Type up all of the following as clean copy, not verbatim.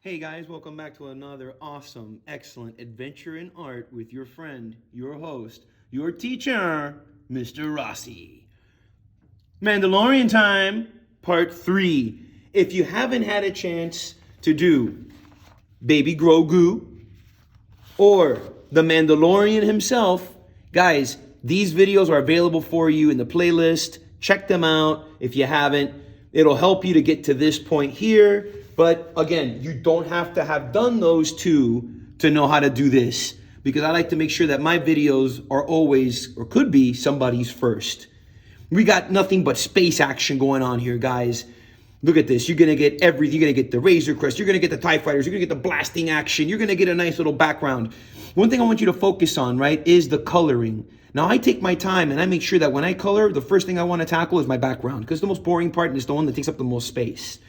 Hey guys, welcome back to another awesome, excellent adventure in art with your friend, your host, your teacher, Mr. Rossi. Mandalorian time, part 3. If you haven't had a chance to do Baby Grogu or the Mandalorian himself, guys, these videos are available for you in the playlist. Check them out if you haven't. It'll help you to get to this point here. But again, you don't have to have done those two to know how to do this, because I like to make sure that my videos are always, or could be, somebody's first. We got nothing but space action going on here, guys. Look at this. You're going to get everything. You're going to get the Razor Crest. You're going to get the TIE Fighters. You're going to get the blasting action. You're going to get a nice little background. One thing I want you to focus on, right, is the coloring. Now, I take my time and I make sure that when I color, the first thing I want to tackle is my background, because the most boring part is the one that takes up the most space.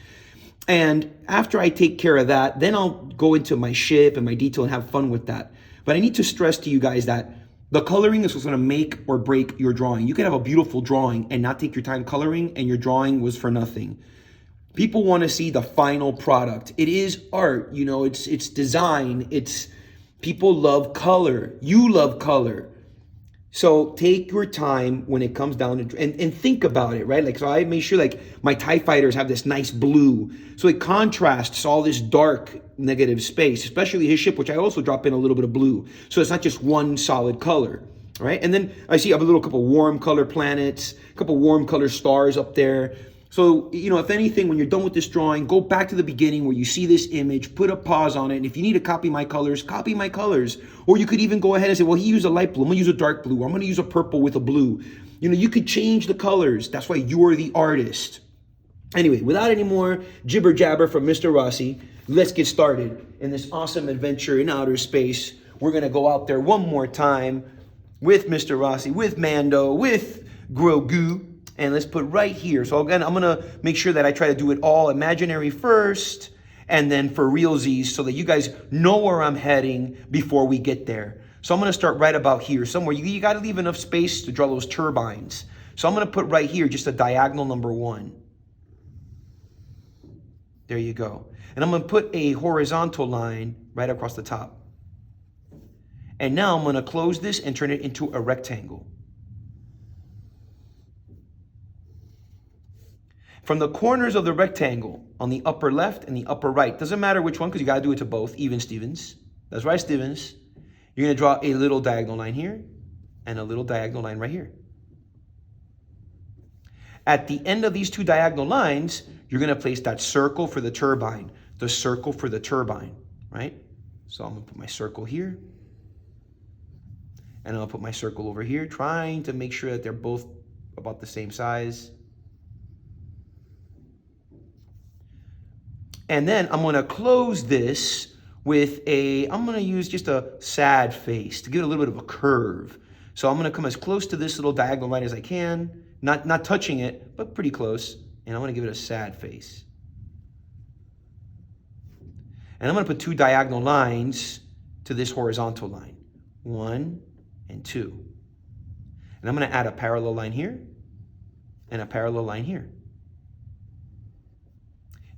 And after I take care of that, then I'll go into my ship and my detail and have fun with that. But I need to stress to you guys that the coloring is what's going to make or break your drawing. You can have a beautiful drawing and not take your time coloring, and your drawing was for nothing. People want to see the final product. It is art, you know, it's design. People love color. You love color. So take your time when it comes down to, and think about it, right? Like, so I made sure like my TIE fighters have this nice blue. So it contrasts all this dark negative space, especially his ship, which I also drop in a little bit of blue. So it's not just one solid color, right? And then I see I have a couple warm color planets, a couple warm color stars up there. So, you know, if anything, when you're done with this drawing, go back to the beginning where you see this image, put a pause on it. And if you need to copy my colors, copy my colors. Or you could even go ahead and say, well, he used a light blue. I'm going to use a dark blue. Or I'm going to use a purple with a blue. You know, you could change the colors. That's why you are the artist. Anyway, without any more jibber jabber from Mr. Rossi, let's get started in this awesome adventure in outer space. We're going to go out there one more time with Mr. Rossi, with Mando, with Grogu. And let's put right here. So again, I'm going to make sure that I try to do it all imaginary first and then for realsies so that you guys know where I'm heading before we get there. So I'm going to start right about here somewhere. You got to leave enough space to draw those turbines. So I'm going to put right here just a diagonal number 1. There you go. And I'm going to put a horizontal line right across the top. And now I'm going to close this and turn it into a rectangle. From the corners of the rectangle on the upper left and the upper right, doesn't matter which one because you got to do it to both, even Stevens. That's right, Stevens. You're going to draw a little diagonal line here and a little diagonal line right here. At the end of these two diagonal lines, you're going to place that circle for the turbine, the circle for the turbine, right? So I'm going to put my circle here and I'll put my circle over here, trying to make sure that they're both about the same size. And then I'm going to close this with I'm going to use just a sad face to give it a little bit of a curve. So I'm going to come as close to this little diagonal line as I can, not touching it, but pretty close. And I'm going to give it a sad face. And I'm going to put 2 diagonal lines to this horizontal line, 1 and 2. And I'm going to add a parallel line here and a parallel line here.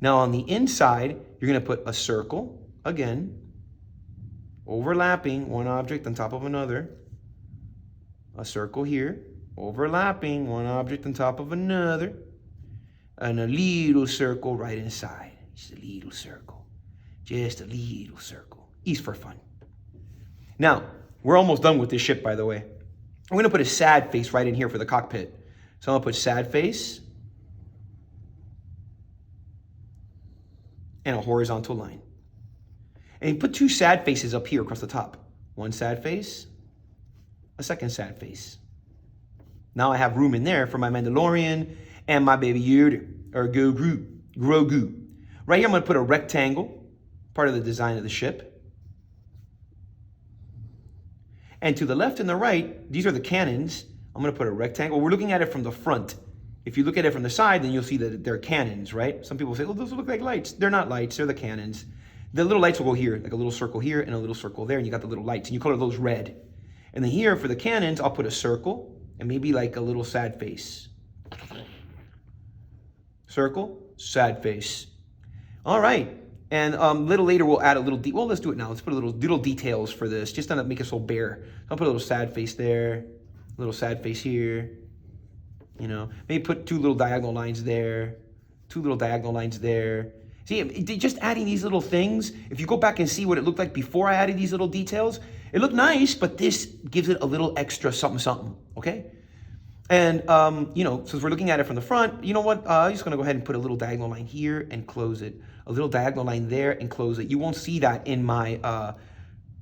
Now on the inside, you're going to put a circle, again, overlapping one object on top of another. A circle here, overlapping one object on top of another. And a little circle right inside. Just a little circle. Just a little circle. Ease for fun. Now, we're almost done with this ship, by the way. I'm going to put a sad face right in here for the cockpit. So I'm going to put sad face and a horizontal line. And you put 2 sad faces up here across the top. One sad face, a second sad face. Now I have room in there for my Mandalorian and my baby Yoda, or Grogu. Right here I'm going to put a rectangle, part of the design of the ship. And to the left and the right, these are the cannons. I'm going to put a rectangle. We're looking at it from the front. If you look at it from the side, then you'll see that they're cannons, right? Some people say, oh, those look like lights. They're not lights, they're the cannons. The little lights will go here, like a little circle here and a little circle there, and you got the little lights, and you color those red. And then here, for the cannons, I'll put a circle and maybe like a little sad face. Circle, sad face. All right. And little later, we'll add a little, well, let's do it now. Let's put a little details for this, just to not make it so bare. I'll put a little sad face there, a little sad face here. You know, maybe put 2 little diagonal lines there, 2 little diagonal lines there. See, just adding these little things, if you go back and see what it looked like before I added these little details, it looked nice, but this gives it a little extra something, something, okay? And, you know, since we're looking at it from the front, you know what? I'm just going to go ahead and put a little diagonal line here and close it. A little diagonal line there and close it. You won't see that in my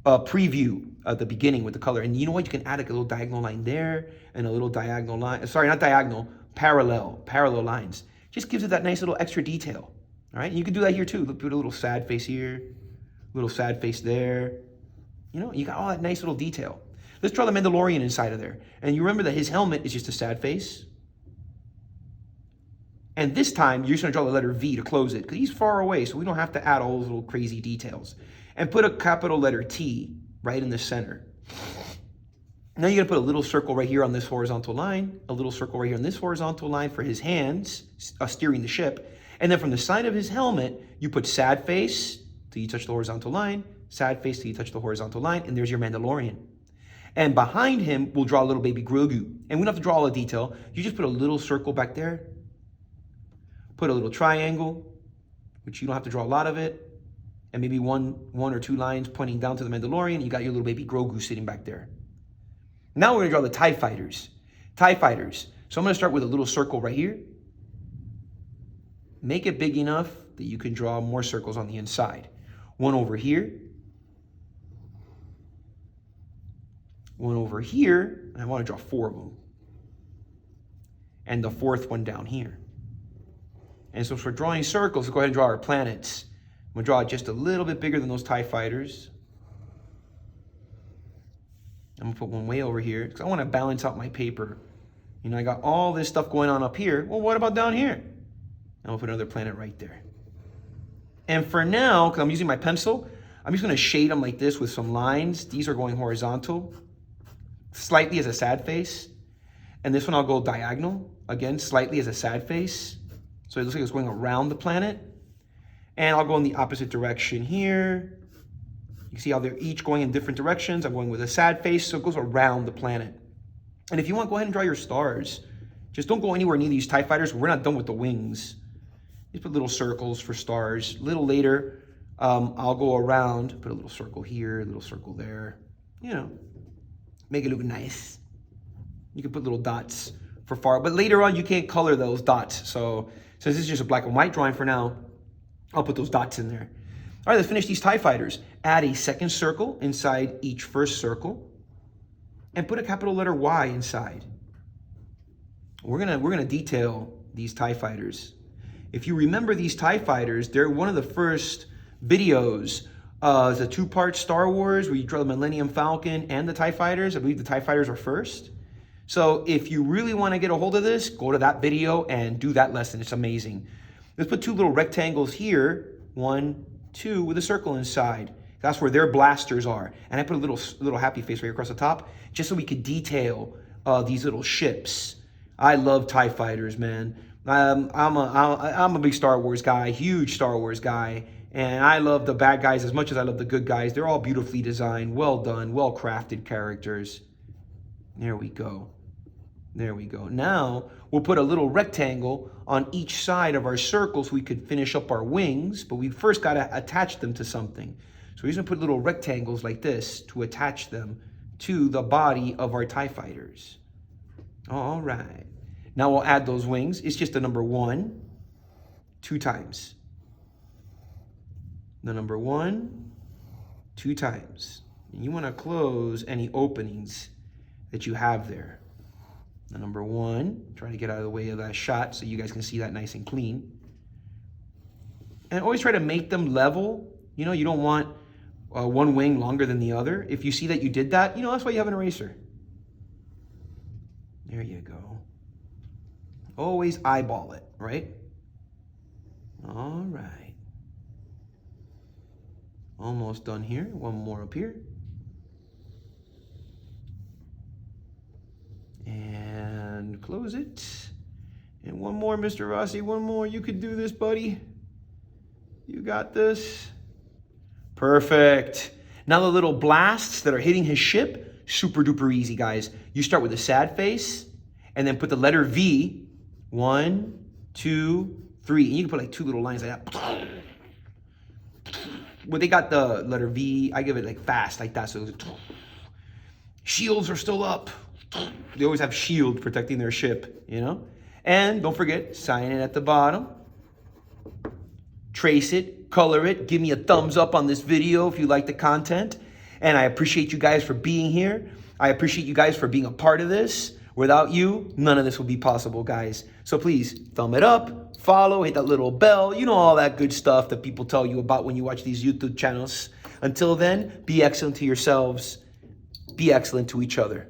preview at the beginning with the color. And you know what? You can add like a little diagonal line there and a little diagonal line. Sorry, not diagonal, parallel lines. Just gives it that nice little extra detail. All right, and you can do that here too. Put a little sad face here, a little sad face there. You know, you got all that nice little detail. Let's draw the Mandalorian inside of there. And you remember that his helmet is just a sad face. And this time, you're just going to draw the letter V to close it, because he's far away, so we don't have to add all those little crazy details. And put a capital letter T right in the center. Now you're going to put a little circle right here on this horizontal line, a little circle right here on this horizontal line for his hands, steering the ship. And then from the side of his helmet, you put sad face till you touch the horizontal line, sad face till you touch the horizontal line, and there's your Mandalorian. And behind him, we'll draw a little baby Grogu. And we don't have to draw all the detail. You just put a little circle back there. Put a little triangle, which you don't have to draw a lot of it. And maybe one or 2 lines pointing down to the Mandalorian. You got your little baby Grogu sitting back there. Now we're going to draw the TIE Fighters. TIE Fighters. So I'm going to start with a little circle right here. Make it big enough that you can draw more circles on the inside. One over here. One over here. And I want to draw 4 of them. And the 4th one down here. And so for drawing circles, let's go ahead and draw our planets. I'm going to draw it just a little bit bigger than those TIE Fighters. I'm going to put one way over here because I want to balance out my paper. You know, I got all this stuff going on up here. Well, what about down here? I'm going to put another planet right there. And for now, because I'm using my pencil, I'm just going to shade them like this with some lines. These are going horizontal, slightly as a sad face. And this one I'll go diagonal, again, slightly as a sad face. So it looks like it's going around the planet. And I'll go in the opposite direction here. You can see how they're each going in different directions. I'm going with a sad face, so it goes around the planet. And if you want, go ahead and draw your stars. Just don't go anywhere near these TIE Fighters. We're not done with the wings. Just put little circles for stars. A little later, I'll go around, put a little circle here, a little circle there. You know, make it look nice. You can put little dots for far, but later on you can't color those dots. So since this is just a black and white drawing for now, I'll put those dots in there. All right, let's finish these TIE Fighters. Add a second circle inside each first circle and put a capital letter Y inside. We're gonna detail these TIE Fighters. If you remember these TIE Fighters, they're one of the first videos. It's a 2-part Star Wars where you draw the Millennium Falcon and the TIE Fighters. I believe the TIE Fighters are first. So if you really want to get a hold of this, go to that video and do that lesson. It's amazing. Let's put 2 little rectangles here. 1, 2 with a circle inside. That's where their blasters are. And I put a little happy face right across the top just so we could detail these little ships. I love TIE Fighters, man. I'm a big Star Wars guy, huge Star Wars guy. And I love the bad guys as much as I love the good guys. They're all beautifully designed, well done, well crafted characters. There we go. There we go. Now we'll put a little rectangle on each side of our circle so we could finish up our wings, but we first got to attach them to something. So we're going to put little rectangles like this to attach them to the body of our TIE Fighters. All right. Now we'll add those wings. It's just the number 1, 2 times. The number 1, 2 times. And you want to close any openings that you have there. The number 1, try to get out of the way of that shot so you guys can see that nice and clean. And always try to make them level. You know, you don't want one wing longer than the other. If you see that you did that, you know, that's why you have an eraser. There you go. Always eyeball it, right? All right. Almost done here. One more up here. And close it. And one more, Mr. Rossi. One more. You could do this, buddy. You got this. Perfect. Now the little blasts that are hitting his ship, super duper easy, guys. You start with a sad face and then put the letter V. 1, 2, 3. And you can put like 2 little lines like that. When they got the letter V, I give it like fast, like that. So shields are still up. They always have shield protecting their ship, you know? And don't forget, sign it at the bottom. Trace it, color it. Give me a thumbs up on this video if you like the content. And I appreciate you guys for being here. I appreciate you guys for being a part of this. Without you, none of this would be possible, guys. So please, thumb it up, follow, hit that little bell. You know all that good stuff that people tell you about when you watch these YouTube channels. Until then, be excellent to yourselves. Be excellent to each other.